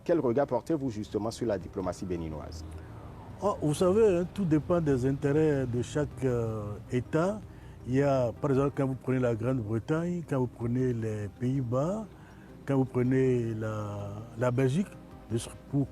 Quel regard portez-vous justement sur la diplomatie béninoise? Oh, vous savez, hein, tout dépend des intérêts de chaque État. Il y a, par exemple, quand vous prenez la Grande-Bretagne, quand vous prenez les Pays-Bas, quand vous prenez la Belgique,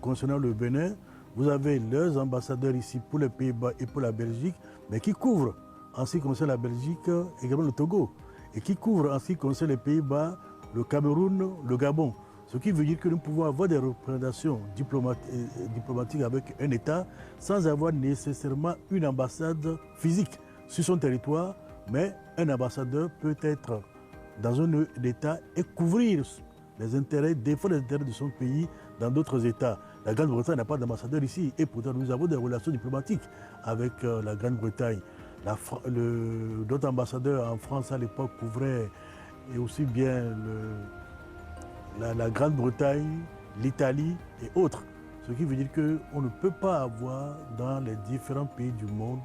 concernant le Bénin, vous avez leurs ambassadeurs ici pour les Pays-Bas et pour la Belgique, mais qui couvrent, en ce qui concerne la Belgique, également le Togo, et qui couvrent, en ce qui concerne les Pays-Bas, le Cameroun, le Gabon. Ce qui veut dire que nous pouvons avoir des représentations diplomatiques avec un État sans avoir nécessairement une ambassade physique sur son territoire, mais un ambassadeur peut être dans un État et couvrir les intérêts, défendre les intérêts de son pays dans d'autres États. La Grande-Bretagne n'a pas d'ambassadeur ici et pourtant nous avons des relations diplomatiques avec la Grande-Bretagne. Notre ambassadeur en France à l'époque couvrait et aussi bien la Grande-Bretagne, l'Italie et autres. Ce qui veut dire qu'on ne peut pas avoir dans les différents pays du monde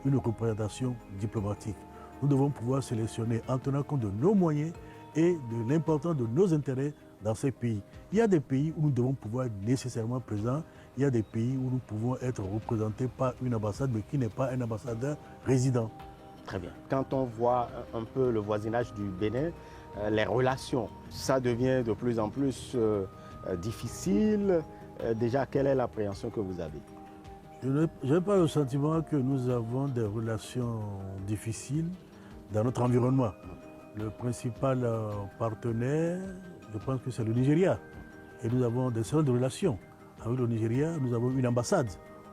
une représentation diplomatique. Nous devons pouvoir sélectionner en tenant compte de nos moyens et de l'importance de nos intérêts dans ces pays. Il y a des pays où nous devons pouvoir être nécessairement présents, il y a des pays où nous pouvons être représentés par une ambassade, mais qui n'est pas un ambassadeur résident. Très bien. Quand on voit un peu le voisinage du Bénin, les relations, ça devient de plus en plus difficile. Déjà, quelle est l'appréhension que vous avez? Je n'ai pas le sentiment que nous avons des relations difficiles dans notre environnement. Le principal partenaire, je pense que c'est le Nigeria. Et nous avons d'excellentes relations. Avec le Nigeria, nous avons une ambassade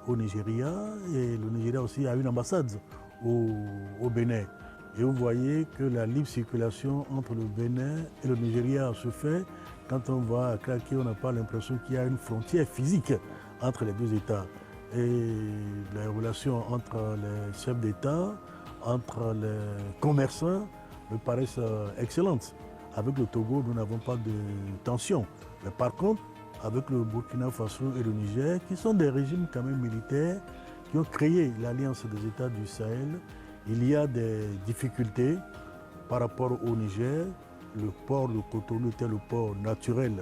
au Nigeria et le Nigeria aussi a une ambassade au Bénin. Et vous voyez que la libre circulation entre le Bénin et le Nigeria se fait. Quand on va à Klaké, on n'a pas l'impression qu'il y a une frontière physique entre les deux États. Et les relations entre les chefs d'État, entre les commerçants, me paraissent excellentes. Avec le Togo, nous n'avons pas de tension. Mais par contre, avec le Burkina Faso et le Niger, qui sont des régimes quand même militaires, qui ont créé l'Alliance des États du Sahel, il y a des difficultés par rapport au Niger. Le port de Cotonou était le port naturel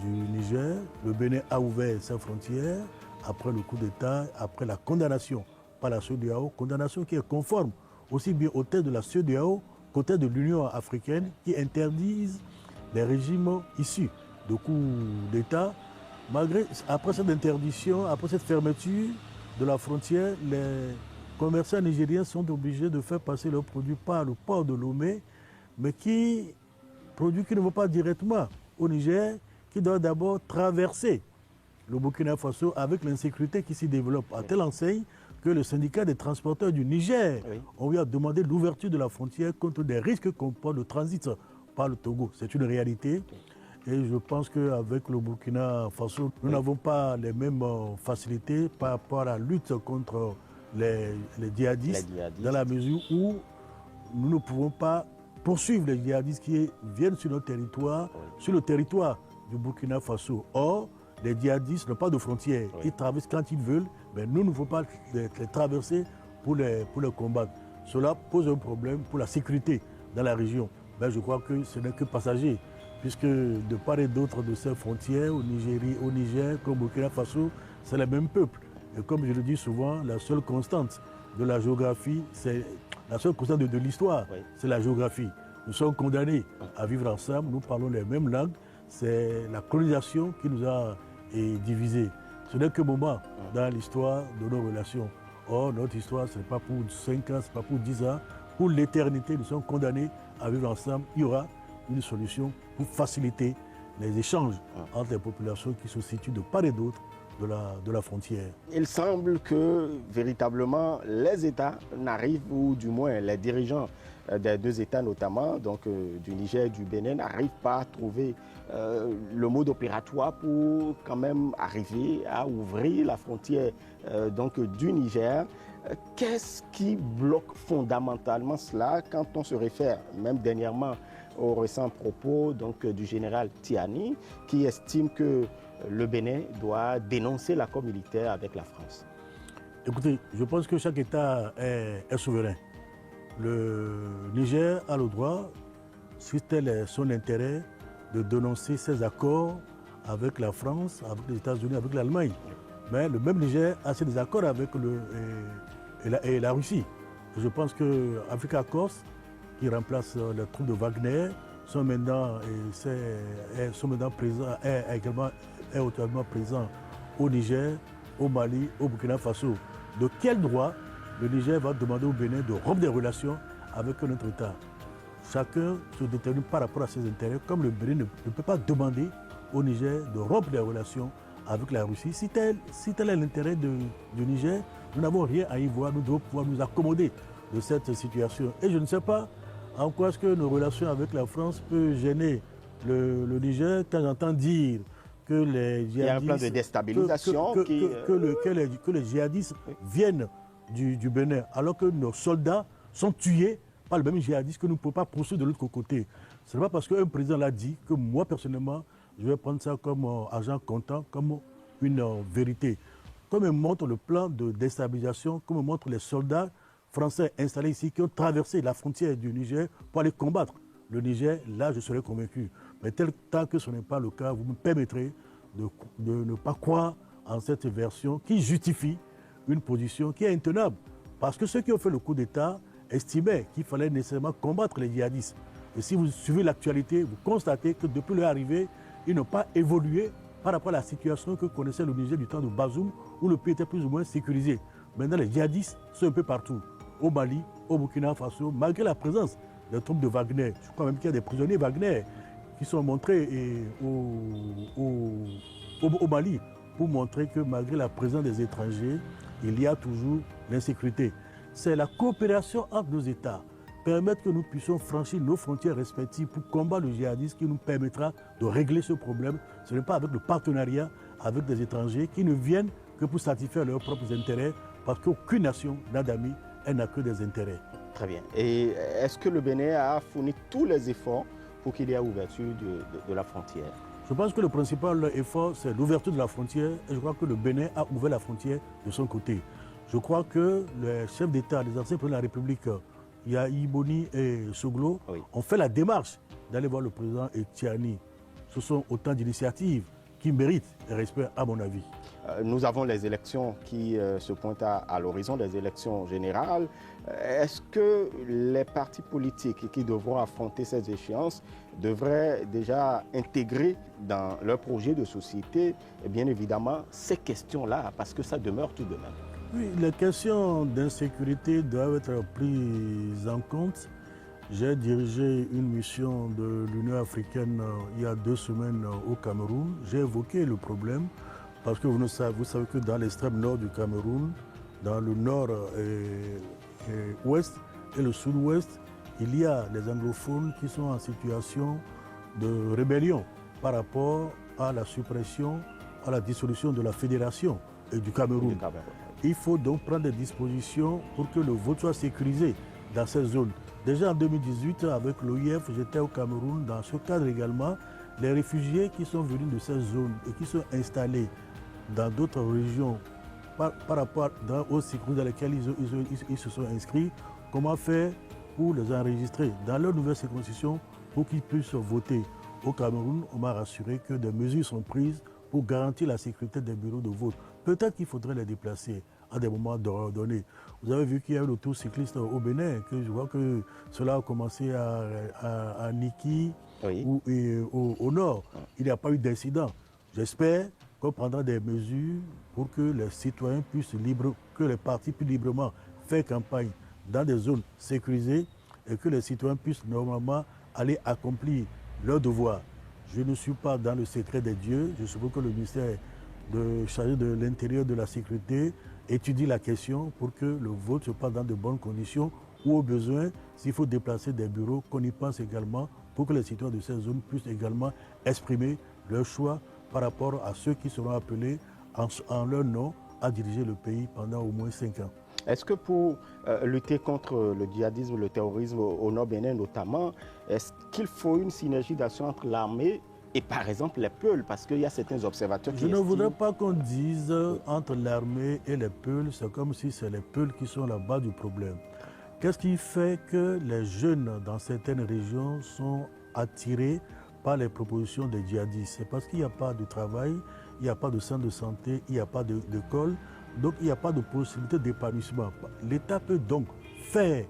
du Niger. Le Bénin a ouvert ses frontières après le coup d'État, après la condamnation par la CEDEAO, condamnation qui est conforme aussi bien au texte de la CEDEAO qu'au texte de l'Union africaine qui interdisent les régimes issus de coups d'État. Après cette interdiction, après cette fermeture de la frontière, les commerçants nigériens sont obligés de faire passer leurs produits par le port de Lomé, mais produits qui ne vont pas directement au Niger, qui doivent d'abord traverser le Burkina Faso avec l'insécurité qui s'y développe à telle enseigne que le syndicat des transporteurs du Niger on lui a demandé l'ouverture de la frontière contre des risques comporte le transit par le Togo. C'est une réalité. Et je pense qu'avec le Burkina Faso, nous n'avons pas les mêmes facilités par rapport à la lutte contre les djihadistes, dans la mesure où nous ne pouvons pas poursuivre les djihadistes qui viennent sur notre territoire, sur le territoire du Burkina Faso. Or, les djihadistes n'ont pas de frontières. Ils traversent quand ils veulent, mais nous ne pouvons pas les traverser pour les combattre. Cela pose un problème pour la sécurité dans la région. Ben, je crois que ce n'est que passager, puisque de part et d'autre de ces frontières, au Niger, comme au Burkina Faso, c'est les mêmes peuples. Et comme je le dis souvent, la seule constante de la géographie, c'est la seule constante de l'histoire, c'est la géographie. Nous sommes condamnés à vivre ensemble, nous parlons les mêmes langues, c'est la colonisation qui nous a divisés. Ce n'est qu'un moment dans l'histoire de nos relations. Or, notre histoire, ce n'est pas pour 5 ans, ce n'est pas pour 10 ans. Pour l'éternité, nous sommes condamnés à vivre ensemble. Il y aura une solution pour faciliter les échanges entre les populations qui se situent de part et d'autre de la frontière. Il semble que véritablement les États n'arrivent, ou du moins les dirigeants des deux États notamment, donc du Niger et du Bénin, n'arrivent pas à trouver le mode opératoire pour quand même arriver à ouvrir la frontière donc du Niger. Qu'est-ce qui bloque fondamentalement cela quand on se réfère même dernièrement aux récents propos donc, du général Tiani qui estime que le Bénin doit dénoncer l'accord militaire avec la France? Écoutez, je pense que chaque État est souverain. Le Niger a le droit, si tel est son intérêt, de dénoncer ces accords avec la France, avec les États-Unis, avec l'Allemagne. Mais le même Niger a ses désaccords avec la Russie. Et je pense que Africa Corps, qui remplace les troupes de Wagner, sont maintenant présents, est totalement présents au Niger, au Mali, au Burkina Faso. De quel droit le Niger va demander au Bénin de rompre des relations avec un autre État? Chacun se détermine par rapport à ses intérêts, comme le Bénin ne peut pas demander au Niger de rompre des relations avec la Russie. Si tel est l'intérêt du Niger, nous n'avons rien à y voir, nous devons pouvoir nous accommoder de cette situation. Et je ne sais pas en quoi est-ce que nos relations avec la France peuvent gêner le Niger quand j'entends dire que les djihadistes... Il y a un plan de déstabilisation que les djihadistes viennent du Bénin, alors que nos soldats sont tués par le même djihadiste que nous ne pouvons pas poursuivre de l'autre côté. Ce n'est pas parce qu'un président l'a dit que moi, personnellement, je vais prendre ça comme argent comptant, comme une vérité. Comme il montre le plan de déstabilisation, comme il montre les soldats français installés ici qui ont traversé la frontière du Niger pour aller combattre le Niger, là je serais convaincu. Mais tel temps que ce n'est pas le cas, vous me permettrez de ne pas croire en cette version qui justifie une position qui est intenable. Parce que ceux qui ont fait le coup d'État estimaient qu'il fallait nécessairement combattre les djihadistes. Et si vous suivez l'actualité, vous constatez que depuis leur arrivée, ils n'ont pas évolué par rapport à la situation que connaissait le Niger du temps de Bazoum, où le pays était plus ou moins sécurisé. Maintenant, les djihadistes sont un peu partout, au Mali, au Burkina Faso, malgré la présence des troupes de Wagner. Je crois même qu'il y a des prisonniers Wagner qui sont montrés au Mali pour montrer que malgré la présence des étrangers, il y a toujours l'insécurité. C'est la coopération entre nos États, permettre que nous puissions franchir nos frontières respectives pour combattre le djihadisme qui nous permettra de régler ce problème. Ce n'est pas avec le partenariat avec des étrangers qui ne viennent que pour satisfaire leurs propres intérêts, parce qu'aucune nation n'a d'amis, elle n'a que des intérêts. Très bien. Et est-ce que le Bénin a fourni tous les efforts pour qu'il y ait ouverture de la frontière? Je pense que le principal effort, c'est l'ouverture de la frontière. Et je crois que le Bénin a ouvert la frontière de son côté. Je crois que les chefs d'État, les anciens présidents de la République, Yahi Boni et Soglo, ont fait la démarche d'aller voir le président Etiani. Ce sont autant d'initiatives qui méritent le respect, à mon avis. Nous avons les élections qui se pointent à l'horizon, des élections générales. Est-ce que les partis politiques qui devront affronter ces échéances devraient déjà intégrer dans leur projet de société, et bien évidemment, ces questions-là, parce que ça demeure tout de même? Oui, les questions d'insécurité doivent être prises en compte. J'ai dirigé une mission de l'Union africaine il y a 2 semaines au Cameroun. J'ai évoqué le problème parce que vous savez que dans l'extrême nord du Cameroun, dans le nord et ouest et le sud-ouest, il y a des anglophones qui sont en situation de rébellion par rapport à la suppression, à la dissolution de la fédération du Cameroun. Il faut donc prendre des dispositions pour que le vote soit sécurisé dans ces zones. Déjà en 2018, avec l'OIF, j'étais au Cameroun. Dans ce cadre également, les réfugiés qui sont venus de ces zones et qui sont installés dans d'autres régions par rapport aux circonstances dans lesquelles ils se sont inscrits, comment faire pour les enregistrer dans leur nouvelle circonscription pour qu'ils puissent voter. Au Cameroun, on m'a rassuré que des mesures sont prises pour garantir la sécurité des bureaux de vote. Peut-être qu'il faudrait les déplacer à des moments donnés. Vous avez vu qu'il y a eu le tour cycliste au Bénin, que je vois que cela a commencé à Niki au nord. Il n'y a pas eu d'incident. J'espère qu'on prendra des mesures pour que les citoyens puissent que les partis puissent librement faire campagne dans des zones sécurisées et que les citoyens puissent normalement aller accomplir leurs devoirs. Je ne suis pas dans le secret des dieux. Je suppose que le ministère chargé de l'Intérieur de la Sécurité étudie la question pour que le vote se passe dans de bonnes conditions ou au besoin, s'il faut déplacer des bureaux, qu'on y pense également pour que les citoyens de ces zones puissent également exprimer leur choix par rapport à ceux qui seront appelés en leur nom à diriger le pays pendant au moins 5 ans. Est-ce que pour lutter contre le djihadisme, le terrorisme au nord Bénin notamment, est-ce qu'il faut une synergie d'action entre l'armée et par exemple les Peuls, parce qu'il y a certains observateurs qui ne voudrais pas qu'on dise entre l'armée et les Peuls, c'est comme si c'est les Peuls qui sont la base du problème. Qu'est-ce qui fait que les jeunes dans certaines régions sont attirés par les propositions des djihadistes. C'est parce qu'il n'y a pas de travail, il n'y a pas de centre de santé, il n'y a pas d'école, donc il n'y a pas de possibilité d'épanouissement. L'État peut donc faire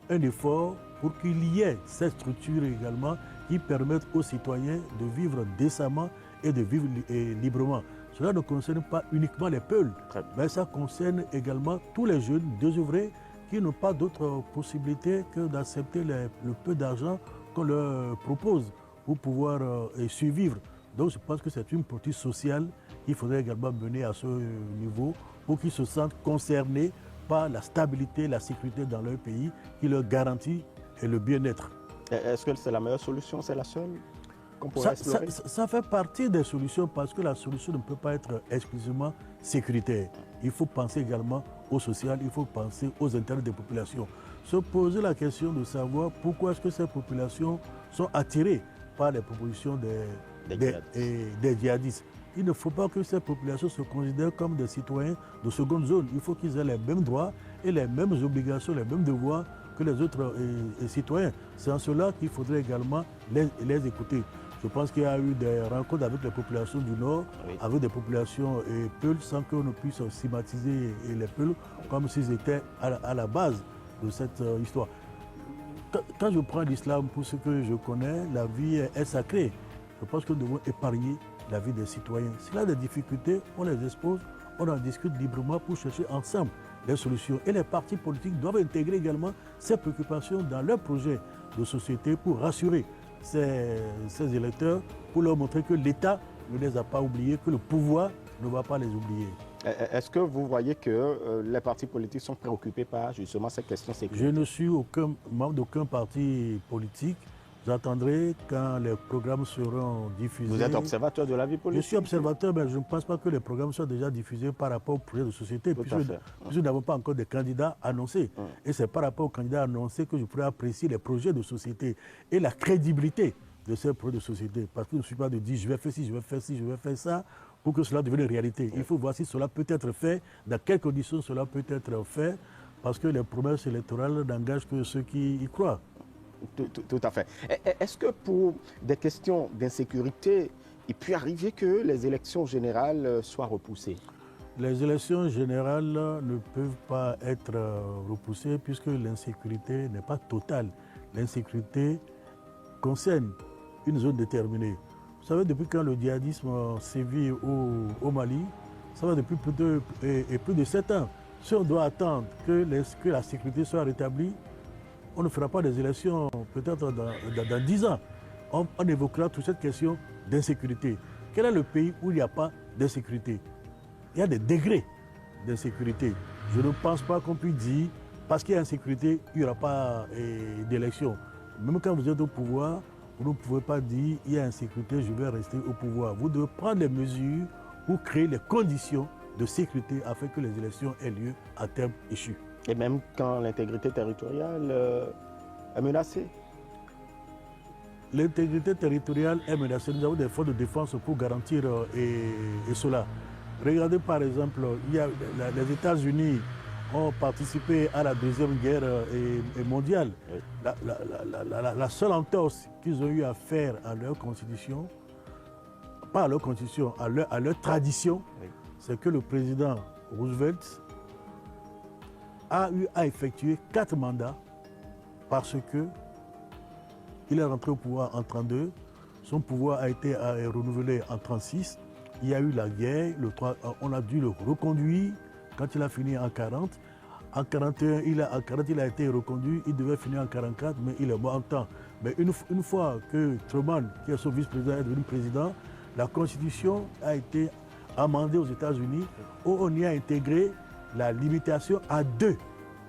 un effort pour qu'il y ait cette structure également qui permette aux citoyens de vivre décemment et de vivre librement. Cela ne concerne pas uniquement les Peuls, mais ça concerne également tous les jeunes désœuvrés qui n'ont pas d'autre possibilité que d'accepter le peu d'argent qu'on leur propose pour pouvoir survivre. Donc je pense que c'est une politique sociale qu'il faudrait également mener à ce niveau pour qu'ils se sentent concernés par la stabilité, la sécurité dans leur pays qui leur garantit le bien-être. Est-ce que c'est la meilleure solution, c'est la seule qu'on pourrait explorer? Ça fait partie des solutions parce que la solution ne peut pas être exclusivement sécuritaire. Il faut penser également au social, il faut penser aux intérêts des populations. Se poser la question de savoir pourquoi est-ce que ces populations sont attirées par les propositions des djihadistes. Il ne faut pas que ces populations se considèrent comme des citoyens de seconde zone. Il faut qu'ils aient les mêmes droits et les mêmes obligations, les mêmes devoirs que les autres citoyens. C'est en cela qu'il faudrait également les écouter. Je pense qu'il y a eu des rencontres avec les populations du Nord, avec des populations Peuls, sans qu'on ne puisse stigmatiser les Peuls comme s'ils étaient à la base de cette histoire. Quand je prends l'islam pour ce que je connais, la vie est sacrée. Je pense que nous devons épargner la vie des citoyens. S'il y a des difficultés, on les expose, on en discute librement pour chercher ensemble des solutions. Et les partis politiques doivent intégrer également ces préoccupations dans leurs projets de société pour rassurer ces électeurs, pour leur montrer que l'État ne les a pas oubliés, que le pouvoir ne va pas les oublier. Est-ce que vous voyez que les partis politiques sont préoccupés par justement cette question sécuritaire? Je ne suis membre d'aucun parti politique. J'attendrai quand les programmes seront diffusés. Vous êtes observateur de la vie politique? Je suis observateur, mais je ne pense pas que les programmes soient déjà diffusés par rapport au projet de société, puisque nous n'avons pas encore de candidats annoncés. Et c'est par rapport aux candidats annoncés que je pourrais apprécier les projets de société et la crédibilité de ces projets de société. Parce que je ne suis pas de dire je vais faire ci, je vais faire ci, je vais faire ça, pour que cela devienne réalité. Il faut voir si cela peut être fait, dans quelles conditions cela peut être fait, parce que les promesses électorales n'engagent que ceux qui y croient. Tout à fait. Est-ce que pour des questions d'insécurité, il peut arriver que les élections générales soient repoussées? Les élections générales ne peuvent pas être repoussées puisque l'insécurité n'est pas totale. L'insécurité concerne une zone déterminée. Vous savez, depuis quand le djihadisme sévit au Mali, ça va depuis plus de 7 ans. Si on doit attendre que la sécurité soit rétablie, on ne fera pas des élections peut-être dans 10 ans. On évoquera toute cette question d'insécurité. Quel est le pays où il n'y a pas d'insécurité? Il y a des degrés d'insécurité. Je ne pense pas qu'on puisse dire, parce qu'il y a insécurité, il n'y aura pas d'élection. Même quand vous êtes au pouvoir, vous ne pouvez pas dire, il y a insécurité, je vais rester au pouvoir. Vous devez prendre les mesures pour créer les conditions de sécurité afin que les élections aient lieu à terme échu. Et même quand l'intégrité territoriale est menacée? L'intégrité territoriale est menacée. Nous avons des forces de défense pour garantir cela. Regardez par exemple, les États-Unis ont participé à la Deuxième Guerre mondiale. Oui. La seule entorse qu'ils ont eu à faire à leur constitution, pas à leur constitution, à leur tradition, oui, c'est que le président Roosevelt a eu à effectuer 4 mandats parce qu'il est rentré au pouvoir en 1932, son pouvoir a été renouvelé en 1936, il y a eu la guerre, on a dû le reconduire quand il a fini en 1940. En 1941, il a été reconduit, il devait finir en 1944, mais il est mort en temps. Mais une fois que Truman, qui est son vice-président, est devenu président, la Constitution a été amendée aux États-Unis où on y a intégré la limitation à 2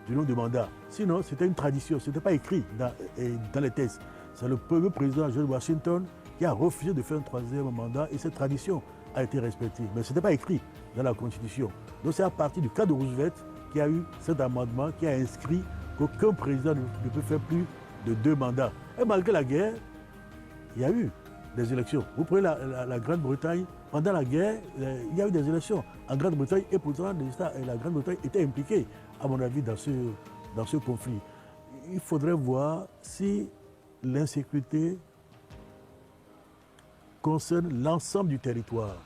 du nombre de mandats. Sinon, c'était une tradition, ce n'était pas écrit dans les textes. C'est le premier président, George Washington, qui a refusé de faire un 3e mandat et cette tradition a été respectée. Mais ce n'était pas écrit dans la Constitution. Donc c'est à partir du cas de Roosevelt qu'il y a eu cet amendement qui a inscrit qu'aucun président ne peut faire plus de 2 mandats. Et malgré la guerre, il y a eu des élections. Vous prenez la Grande-Bretagne, pendant la guerre, il y a eu des élections en Grande-Bretagne et pourtant la Grande-Bretagne était impliquée, à mon avis, dans ce conflit. Il faudrait voir si l'insécurité concerne l'ensemble du territoire.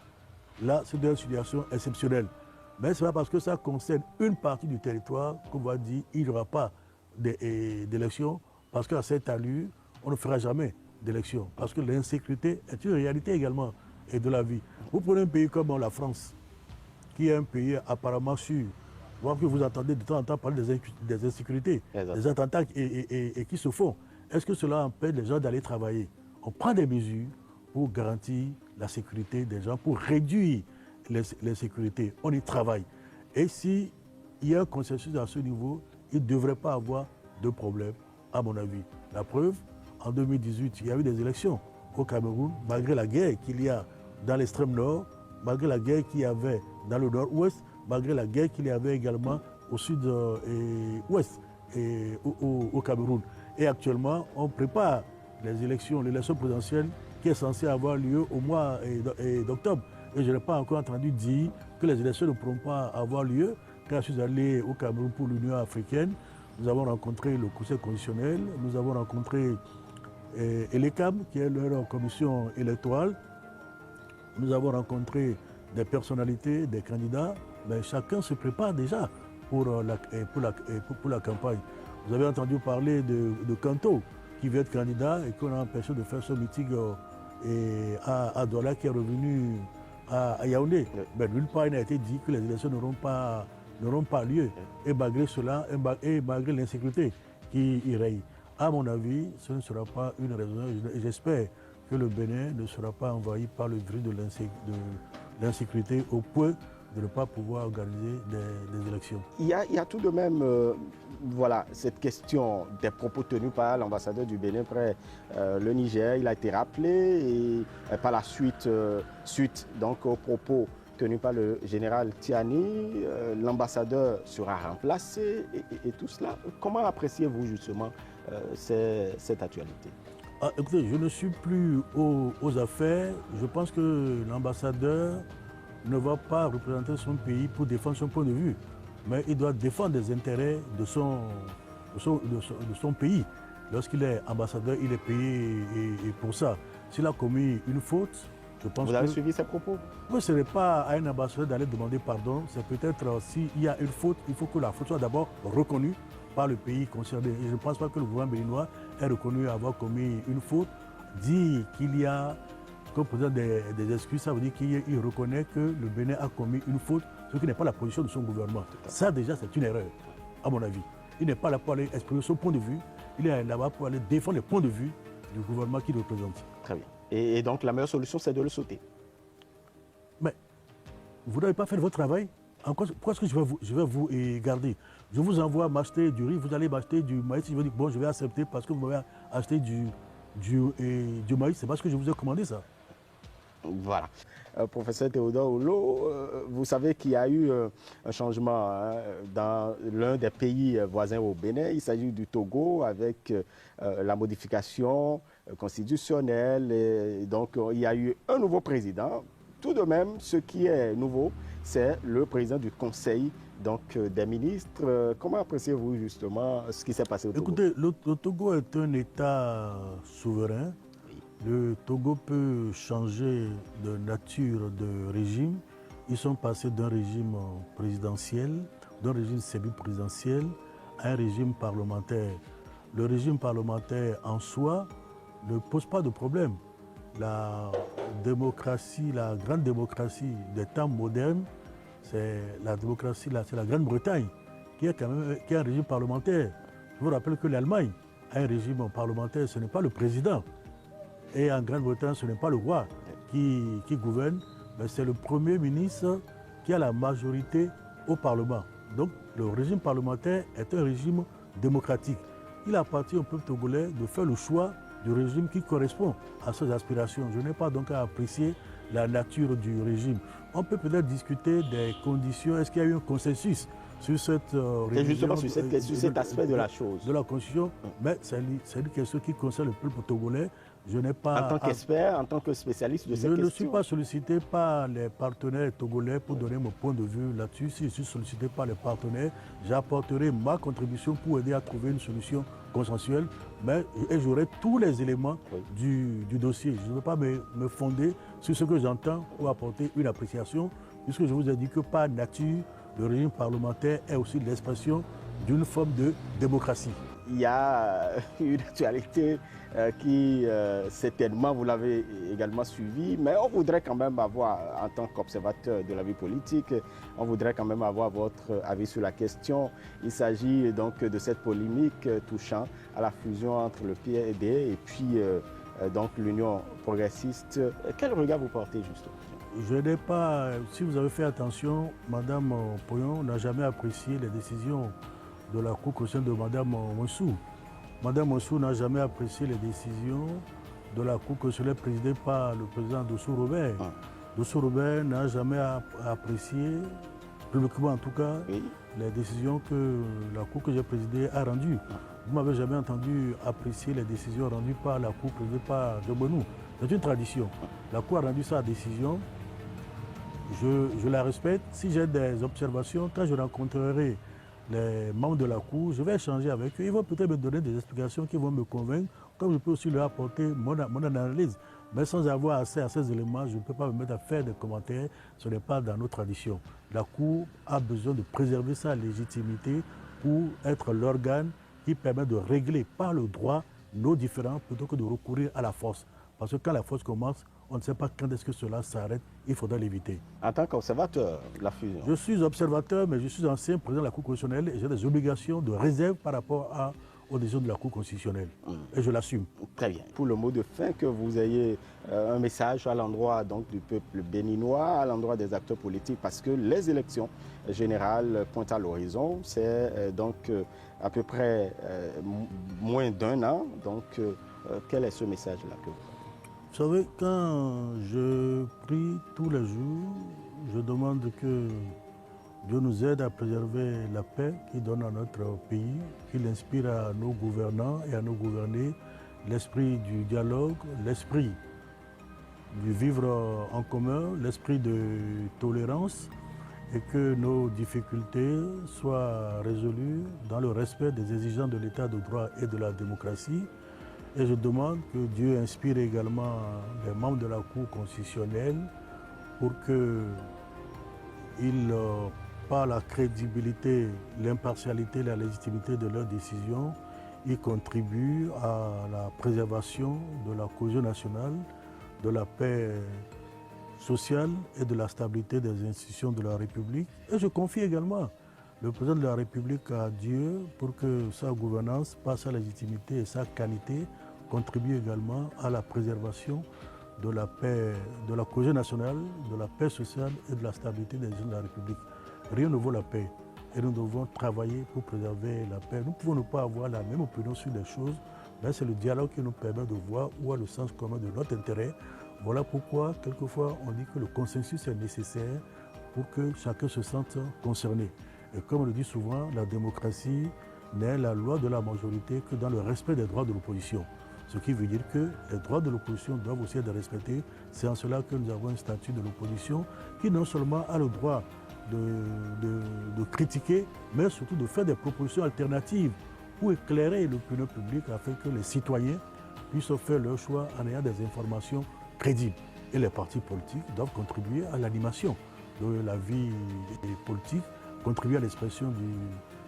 Là, c'est une situation exceptionnelle. Mais ce n'est pas parce que ça concerne une partie du territoire qu'on va dire qu'il n'y aura pas d'élection, parce qu'à cette allure, on ne fera jamais d'élection. Parce que l'insécurité est une réalité également et de la vie. Vous prenez un pays comme la France, qui est un pays apparemment sûr, voire que vous entendez de temps en temps parler des insécurités, des attentats et qui se font. Est-ce que cela empêche les gens d'aller travailler? On prend des mesures pour garantir la sécurité des gens, pour réduire l'insécurité. On y travaille. Et s'il y a un consensus à ce niveau, il ne devrait pas avoir de problème, à mon avis. La preuve, en 2018, il y a eu des élections au Cameroun, malgré la guerre qu'il y a dans l'extrême nord, malgré la guerre qu'il y avait dans le nord-ouest, malgré la guerre qu'il y avait également au sud-ouest au Cameroun. Et actuellement, on prépare l'élection présidentielle qui est censée avoir lieu au mois d'octobre. Et je n'ai pas encore entendu dire que les élections ne pourront pas avoir lieu. Quand je suis allé au Cameroun pour l'Union africaine, nous avons rencontré le Conseil constitutionnel, nous avons rencontré l'ECAM, qui est leur commission électorale. Nous avons rencontré des personnalités, des candidats, mais chacun se prépare déjà pour la campagne. Vous avez entendu parler de Kanto, qui veut être candidat et qu'on a empêché de faire ce meeting à Douala, qui est revenu à Yaoundé. Mais nulle part, il n'a été dit que les élections n'auront pas lieu. Et malgré cela, et malgré l'insécurité qui y règne. À mon avis, ce ne sera pas une raison. J'espère que le Bénin ne sera pas envahi par le virus de l'insécurité au point de ne pas pouvoir organiser des élections. Il y a tout de même cette question des propos tenus par l'ambassadeur du Bénin près le Niger. Il a été rappelé et par la suite, suite donc, aux propos tenus par le général Tiani, l'ambassadeur sera remplacé et tout cela. Comment appréciez-vous justement cette actualité? Écoutez, je ne suis plus aux affaires. Je pense que l'ambassadeur ne va pas représenter son pays pour défendre son point de vue, mais il doit défendre les intérêts de son pays. Lorsqu'il est ambassadeur, il est payé et pour ça. S'il a commis une faute, je pense que... Vous avez suivi ses propos? Oui, ce n'est pas à un ambassadeur d'aller demander pardon. C'est peut-être s'il y a une faute, il faut que la faute soit d'abord reconnue par le pays concerné. Et je ne pense pas que le gouvernement béninois ait reconnu avoir commis une faute. Dire qu'il y a... Quand on présente des excuses, ça veut dire qu'il reconnaît que le Bénin a commis une faute, ce qui n'est pas la position de son gouvernement. Ça, déjà, c'est une erreur, à mon avis. Il n'est pas là pour aller exprimer son point de vue, il est là-bas pour aller défendre les points de vue du gouvernement qu'il représente. Très bien. Et donc, la meilleure solution, c'est de le sauter. Mais vous n'avez pas fait votre travail. Pourquoi est-ce que je vais vous garder? Je vous envoie m'acheter du riz, vous allez m'acheter du maïs. Je vais dire, bon, je vais accepter parce que vous m'avez acheté du maïs. C'est parce que je vous ai commandé ça. Voilà. Professeur Théodore Oulot, vous savez qu'il y a eu un changement dans l'un des pays voisins au Bénin. Il s'agit du Togo avec la modification constitutionnelle. Et donc, il y a eu un nouveau président. Tout de même, ce qui est nouveau, c'est le président du Conseil des ministres. Comment appréciez-vous justement ce qui s'est passé au Togo? Écoutez, le Togo est un État souverain. Le Togo peut changer de nature de régime. Ils sont passés d'un régime présidentiel, d'un régime semi-présidentiel à un régime parlementaire. Le régime parlementaire en soi ne pose pas de problème. La démocratie, la grande démocratie des temps modernes, c'est la démocratie, c'est la Grande-Bretagne qui est un régime parlementaire. Je vous rappelle que l'Allemagne a un régime parlementaire, ce n'est pas le président. Et en Grande-Bretagne, ce n'est pas le roi qui gouverne, mais c'est le Premier ministre qui a la majorité au Parlement. Donc le régime parlementaire est un régime démocratique. Il appartient au peuple togolais de faire le choix du régime qui correspond à ses aspirations. Je n'ai pas donc à apprécier la nature du régime. On peut peut-être discuter des conditions. Est-ce qu'il y a eu un consensus sur cette révision, justement sur cet aspect de la chose. De la Constitution, mais c'est une question qui concerne le peuple togolais. Je n'ai pas... En tant qu'expert, en tant que spécialiste de ces questions. Je ne suis pas sollicité par les partenaires togolais pour donner mon point de vue là-dessus. Si je suis sollicité par les partenaires, j'apporterai ma contribution pour aider à trouver une solution consensuelle. Et j'aurai tous les éléments du dossier. Je ne veux pas me fonder sur ce que j'entends pour apporter une appréciation, puisque je vous ai dit que par nature, le régime parlementaire est aussi l'expression d'une forme de démocratie. Il y a une actualité qui, certainement, vous l'avez également suivie, mais on voudrait quand même avoir, en tant qu'observateur de la vie politique, on voudrait quand même avoir votre avis sur la question. Il s'agit donc de cette polémique touchant à la fusion entre le PRD et puis donc l'Union progressiste. Quel regard vous portez justement? Je n'ai pas, si vous avez fait attention, Mme Poyon n'a jamais apprécié les décisions de la Cour constitutionnelle de Mme Monsou. Mme Monsou n'a jamais apprécié les décisions de la Cour constitutionnelle présidée par le président Dossou Robert. Dossou Robert n'a jamais apprécié, publiquement en tout cas, les décisions que la Cour que j'ai présidée a rendues. Vous ne m'avez jamais entendu apprécier les décisions rendues par la Cour présidée par Debonou. C'est une tradition. La Cour a rendu sa décision. Je la respecte. Si j'ai des observations, quand je rencontrerai les membres de la Cour, je vais échanger avec eux. Ils vont peut-être me donner des explications qui vont me convaincre, comme je peux aussi leur apporter mon analyse. Mais sans avoir accès à ces éléments, je ne peux pas me mettre à faire des commentaires. Ce n'est pas dans nos traditions. La Cour a besoin de préserver sa légitimité pour être l'organe qui permet de régler par le droit nos différends plutôt que de recourir à la force. Parce que quand la force commence, on ne sait pas quand est-ce que cela s'arrête, il faudra l'éviter. En tant qu'observateur, la fusion? Je suis observateur, mais je suis ancien président de la Cour constitutionnelle et j'ai des obligations de réserve par rapport aux décisions de la Cour constitutionnelle. Et je l'assume. Très bien. Pour le mot de fin, que vous ayez un message à l'endroit du peuple béninois, à l'endroit des acteurs politiques, parce que les élections générales pointent à l'horizon. C'est donc à peu près moins d'un an. Donc, quel est ce message-là que vous avez? Vous savez, quand je prie tous les jours, je demande que Dieu nous aide à préserver la paix qu'il donne à notre pays, qu'il inspire à nos gouvernants et à nos gouvernés l'esprit du dialogue, l'esprit du vivre en commun, l'esprit de tolérance et que nos difficultés soient résolues dans le respect des exigences de l'état de droit et de la démocratie. Et je demande que Dieu inspire également les membres de la Cour constitutionnelle pour qu'ils, par la crédibilité, l'impartialité, la légitimité de leurs décisions, ils contribuent à la préservation de la cohésion nationale, de la paix sociale et de la stabilité des institutions de la République. Et je confie également le président de la République à Dieu pour que sa gouvernance, par sa légitimité et sa qualité, contribue également à la préservation de la paix, de la cohésion nationale, de la paix sociale et de la stabilité des institutions de la République. Rien ne vaut la paix et nous devons travailler pour préserver la paix. Nous pouvons ne pas avoir la même opinion sur les choses, mais c'est le dialogue qui nous permet de voir où est le sens commun de notre intérêt. Voilà pourquoi, quelquefois, on dit que le consensus est nécessaire pour que chacun se sente concerné. Et comme on le dit souvent, la démocratie n'est la loi de la majorité que dans le respect des droits de l'opposition. Ce qui veut dire que les droits de l'opposition doivent aussi être respectés. C'est en cela que nous avons un statut de l'opposition qui non seulement a le droit de critiquer, mais surtout de faire des propositions alternatives pour éclairer l'opinion publique afin que les citoyens puissent faire leur choix en ayant des informations crédibles. Et les partis politiques doivent contribuer à l'animation de la vie politique, contribuer à l'expression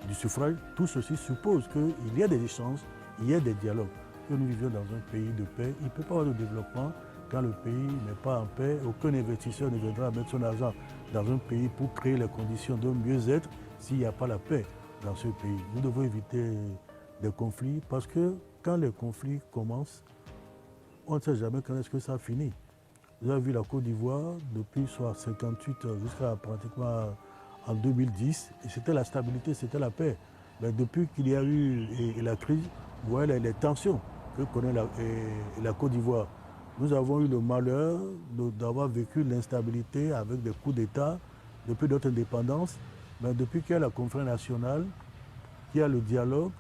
du suffrage. Tout ceci suppose qu'il y ait des échanges, il y ait des dialogues. Que nous vivions dans un pays de paix, il ne peut pas y avoir de développement quand le pays n'est pas en paix. Aucun investisseur ne viendra mettre son argent dans un pays pour créer les conditions d'un mieux-être s'il n'y a pas la paix dans ce pays. Nous devons éviter des conflits parce que quand les conflits commencent, on ne sait jamais quand est-ce que ça finit. Vous avez vu la Côte d'Ivoire depuis 1958 jusqu'à pratiquement en 2010, et c'était la stabilité, c'était la paix. Mais depuis qu'il y a eu la crise, vous voyez les tensions que connaît la Côte d'Ivoire. Nous avons eu le malheur d'avoir vécu l'instabilité avec des coups d'État depuis notre indépendance. Mais depuis qu'il y a la conférence nationale, qu'il y a le dialogue,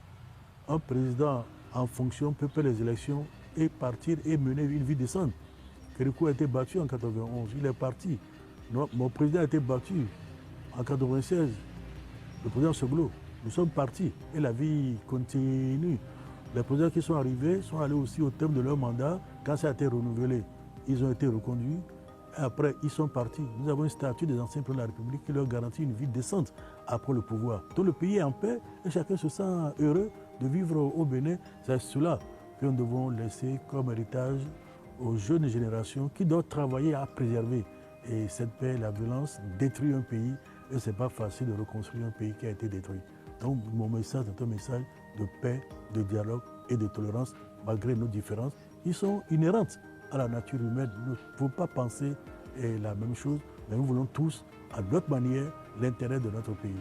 un président en fonction peut faire les élections et partir et mener une vie décente. Kérékou a été battu en 91, il est parti. Mon président a été battu en 96, le président Soglo. Nous sommes partis et la vie continue. Les présidents qui sont arrivés sont allés aussi au terme de leur mandat. Quand ça a été renouvelé, ils ont été reconduits. Et après, ils sont partis. Nous avons un statut des anciens présidents de la République qui leur garantit une vie décente après le pouvoir. Tout le pays est en paix et chacun se sent heureux de vivre au Bénin. C'est cela que nous devons laisser comme héritage aux jeunes générations qui doivent travailler à préserver. Et cette paix, la violence détruit un pays et ce n'est pas facile de reconstruire un pays qui a été détruit. Donc mon message est un message de paix, de dialogue et de tolérance malgré nos différences qui sont inhérentes à la nature humaine. Il ne faut pas penser la même chose, mais nous voulons tous, à notre manière, l'intérêt de notre pays.